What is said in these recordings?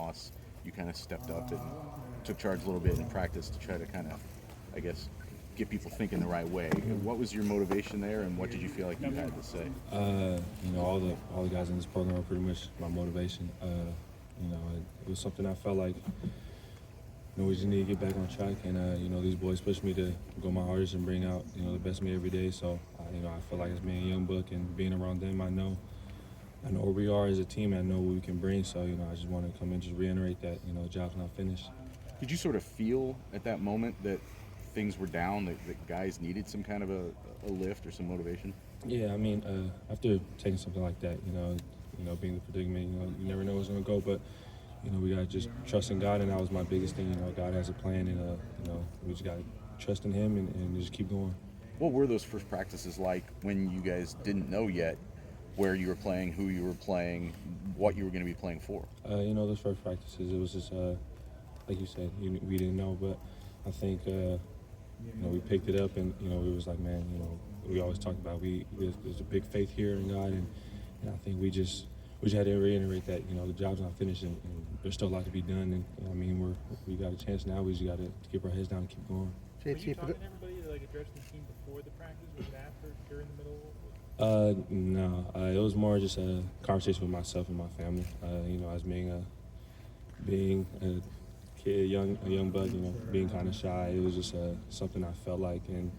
loss, you kind of stepped up and took charge a little bit in practice to try to kind of, I guess, get people thinking the right way. What was your motivation there, and what did you feel like you had to say? All the guys in this program are pretty much my motivation. It was something I felt like we just need to get back on track, and these boys pushed me to go my hardest and bring out the best of me every day. So I feel like as being a young buck and being around them, I know where we are as a team. I know what we can bring. So I just want to come and just reiterate that the job's not finished. Did you sort of feel at that moment that things were down, that guys needed some kind of a lift or some motivation? Yeah, after taking something like that, being the predicament, you never know what's going to go, but we got to just trust in God, and that was my biggest thing. God has a plan, and we just got to trust in Him and just keep going. What were those first practices like when you guys didn't know yet where you were playing, who you were playing, what you were going to be playing for? Those first practices, it was just like you said, we didn't know, but I think we picked it up, and it was like, man, we always talk about there's a big faith here in God, and I think we just had to reiterate that the job's not finished, and there's still a lot to be done, and we got a chance now. We just got to keep our heads down and keep going. Were you talking to everybody, like addressing the team before the practice? Was it after, during the middle? No, it was more just a conversation with myself and my family. As being a kid, a young buck, being kind of shy, it was just something I felt like, and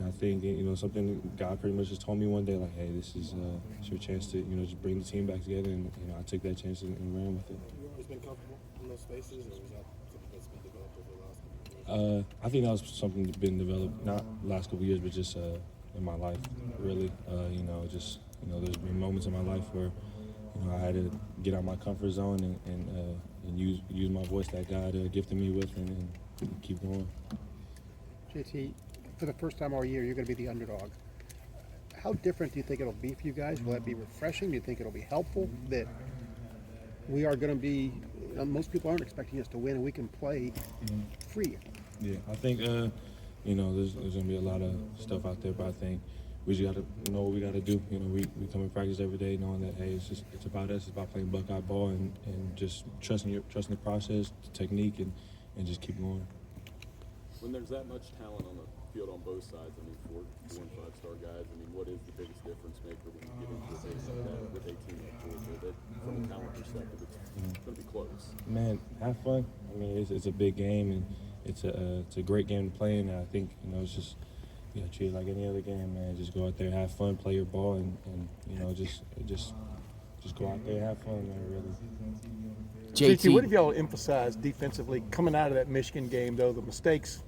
I think something God pretty much just told me one day, like, hey, this is your chance to just bring the team back together, and I took that chance and ran with it. You always been comfortable in those spaces, or was that something that's been developed over the last couple of years? I think that was something that's been developed not last couple of years, but just in my life, really. There's been moments in my life where I had to get out of my comfort zone and use my voice that God gifted me with, and keep going. JT, for the first time all year, you're going to be the underdog. How different do you think it'll be for you guys? Will that be refreshing? Do you think it'll be helpful that we are going to be, most people aren't expecting us to win, and we can play free? Yeah, I think, there's going to be a lot of stuff out there, but I think we just got to know what we got to do. We come in practice every day knowing that, hey, it's about us. It's about playing Buckeye ball and just trusting the process, the technique, and just keep going. When there's that much talent on the field on both sides, 4 and 5-star guys, what is the biggest difference maker when you get into a game like that with a team like Georgia that, from a talent perspective, it's going to be close? Man, have fun. It's a big game, and it's a great game to play in. And I think, it's just, you got to treat it like any other game, man. Just go out there, have fun, play your ball, and just go out there and have fun, man, really. JT, what have y'all emphasized defensively coming out of that Michigan game, though, the mistakes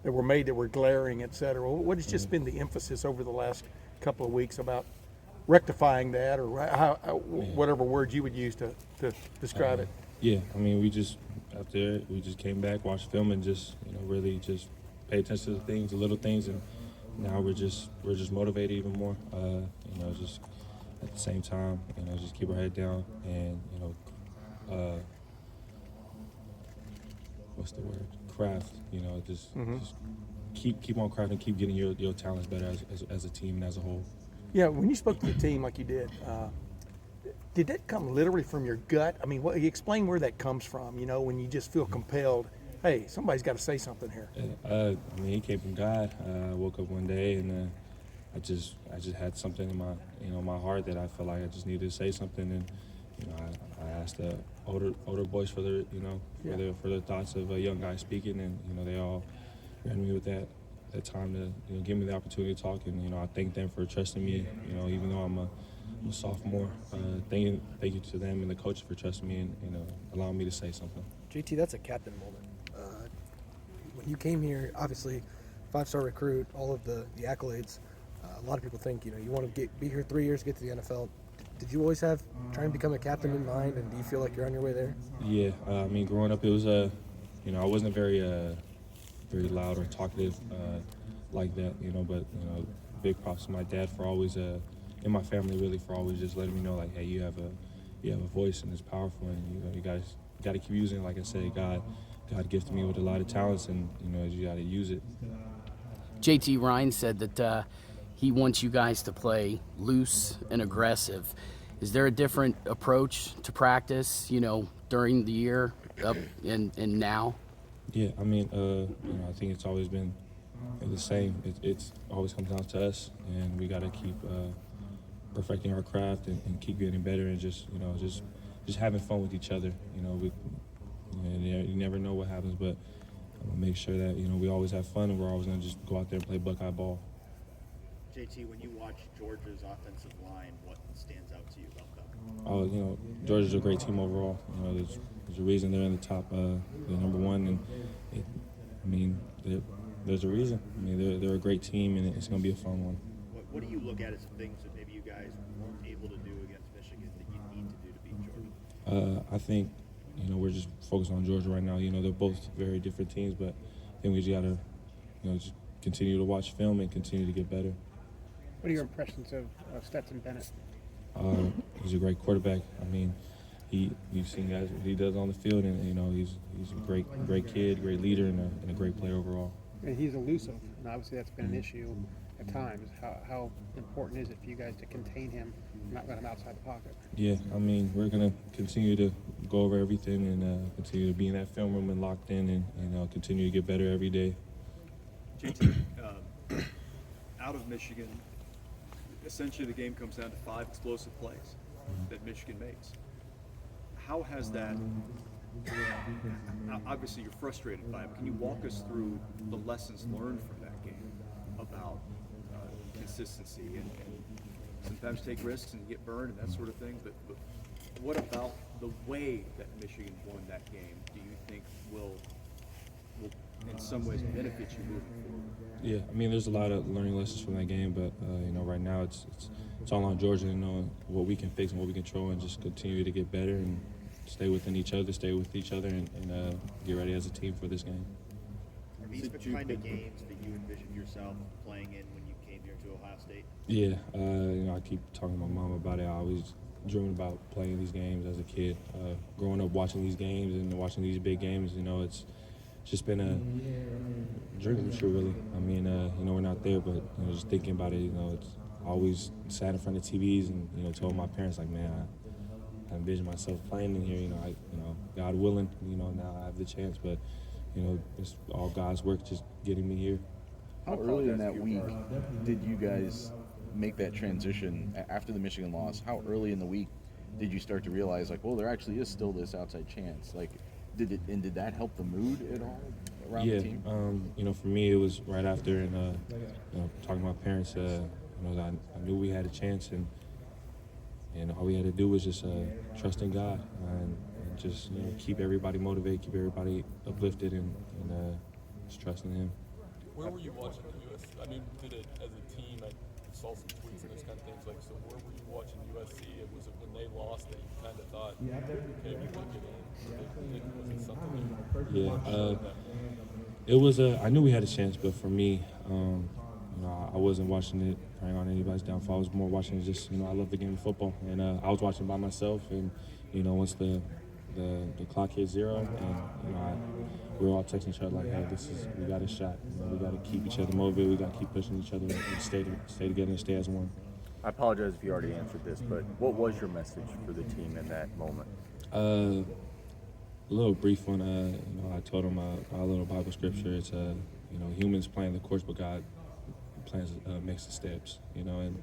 that were made that were glaring, et cetera? What has just been the emphasis over the last couple of weeks about rectifying that, or whatever word you would use to describe it? Yeah, we just after we just came back, watched film, and just really just pay attention to the things, the little things, and now we're just motivated even more. Just at the same time, just keep our head down, and what's the word? Craft. Just keep on crafting, keep getting your talents better as a team and as a whole. Yeah, when you spoke to the team like you did that come literally from your gut? Explain where that comes from, when you just feel compelled, hey, somebody's got to say something here. It came from God. I woke up one day and I just had something in my heart that I felt like I just needed to say something, and I asked the older boys for their for their thoughts of a young guy speaking, and they all ran me with that time to give me the opportunity to talk, and I thank them for trusting me. Even though I'm a sophomore, thank you to them and the coach for trusting me and allowing me to say something. JT, that's a captain moment. When you came here, obviously 5-star recruit, all of the accolades. A lot of people think you want to be here 3 years, get to the NFL. Did you always have trying to become a captain in mind, and do you feel like you're on your way there? Yeah, growing up, it was I wasn't very loud or talkative like that, but big props to my dad for always in my family really for always just letting me know, like, hey, you have a voice and it's powerful, and you guys got to keep using it. Like I said, God gifted me with a lot of talents, and you got to use it. JT Ryan said that he wants you guys to play loose and aggressive. Is there a different approach to practice, during the year, up and now? Yeah, I mean, I think it's always been the same. It's always comes down to us, and we got to keep perfecting our craft and keep getting better, and just having fun with each other. You never know what happens, but I'm gonna make sure that we always have fun, and we're always gonna just go out there and play Buckeye ball. JT, when you watch Georgia's offensive line, what stands out to you about them? Oh, Georgia's a great team overall. There's a reason they're in the top, they're number one, and there's a reason. They're a great team, and it's going to be a fun one. What do you look at as things that maybe you guys weren't able to do against Michigan that you need to do to beat Georgia? I think, we're just focused on Georgia right now. They're both very different teams, but I think we just got to, just continue to watch film and continue to get better. What are your impressions of Stetson Bennett? He's a great quarterback. You've seen guys what he does on the field, and he's a great kid, great leader, and a great player overall. And he's elusive, and obviously that's been an issue at times. How important is it for you guys to contain him, and not let him outside the pocket? Yeah, we're gonna continue to go over everything and continue to be in that film room and locked in, and continue to get better every day. JT, out of Michigan, essentially the game comes down to 5 explosive plays that Michigan makes. How has that, obviously you're frustrated by it, but can you walk us through the lessons learned from that game about consistency and sometimes take risks and get burned and that sort of thing, but what about the way that Michigan won that game do you think will in some ways benefit you moving forward? Yeah, there's a lot of learning lessons from that game, but right now it's all on Georgia to know what we can fix and what we control, and just continue to get better and stay with each other, and get ready as a team for this game. Are these the kind of games that you envisioned yourself playing in when you came here to Ohio State? Yeah, I keep talking to my mom about it. I always dreamed about playing these games as a kid. Growing up watching these games and watching these big games, it's just been a dream come true, really. We're not there, but just thinking about it, it's always sat in front of TVs and told my parents, like, man, I envision myself playing in here. God willing, now I have the chance, but it's all God's work, just getting me here. How early in that week did you guys make that transition after the Michigan loss? How early in the week did you start to realize, like, well, there actually is still this outside chance? Like, did that help the mood at all around the team? For me, it was right after, and talking to my parents, I knew we had a chance, and all we had to do was just trust in God and just keep everybody motivated, keep everybody uplifted, and just trust in Him. Where were you watching the US? Did it as a team? I saw some tweets and those kind of things. Like, so where were you watching USC? Was it when they lost that you kind of thought, okay, we could get in? Was it something new? Yeah, it was. I knew we had a chance, but for me, I wasn't watching it praying on anybody's downfall. I was more watching it just, I love the game of football, and I was watching by myself. And once the clock hit 0, and we were all texting each other like, hey, we got a shot. We got to keep each other motivated. We got to keep pushing each other and stay together and stay as one. I apologize if you already answered this, but what was your message for the team in that moment? A little brief one. I told them a little Bible scripture. It's humans plan the course, but God plans makes the steps. And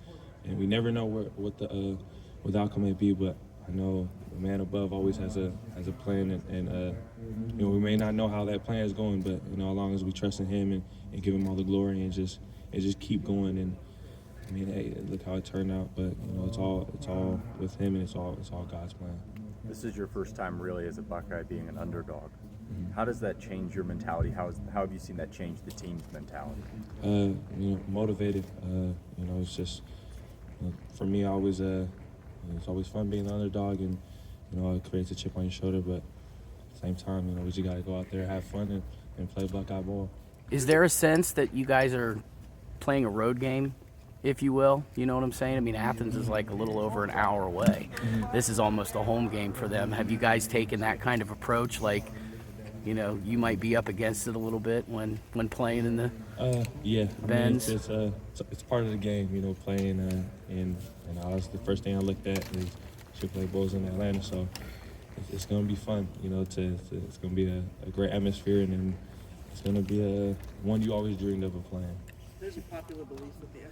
we never know what the outcome may be, but I know the man above always has a plan, and we may not know how that plan is going, but as long as we trust in Him and give Him all the glory and just keep going. And hey, look how it turned out, but it's all with Him, and it's all God's plan. This is your first time really as a Buckeye being an underdog. How does that change your mentality? How have you seen that change the team's mentality? Motivated. It's just for me. It's always fun being the underdog, and it creates a chip on your shoulder. But at the same time, we just gotta go out there, have fun, and play Buckeye ball. Is there a sense that you guys are playing a road game, if you will? You know what I'm saying? Athens is like a little over an hour away. This is almost a home game for them. Have you guys taken that kind of approach? Like, you might be up against it a little bit when playing in the Benz? It's part of the game, playing in. And that's the first thing I looked at is AAA Bowls in Atlanta. So, it's going to be fun. You know, it's going to be a great atmosphere, and then it's going to be one you always dreamed of playing. There's a popular belief that the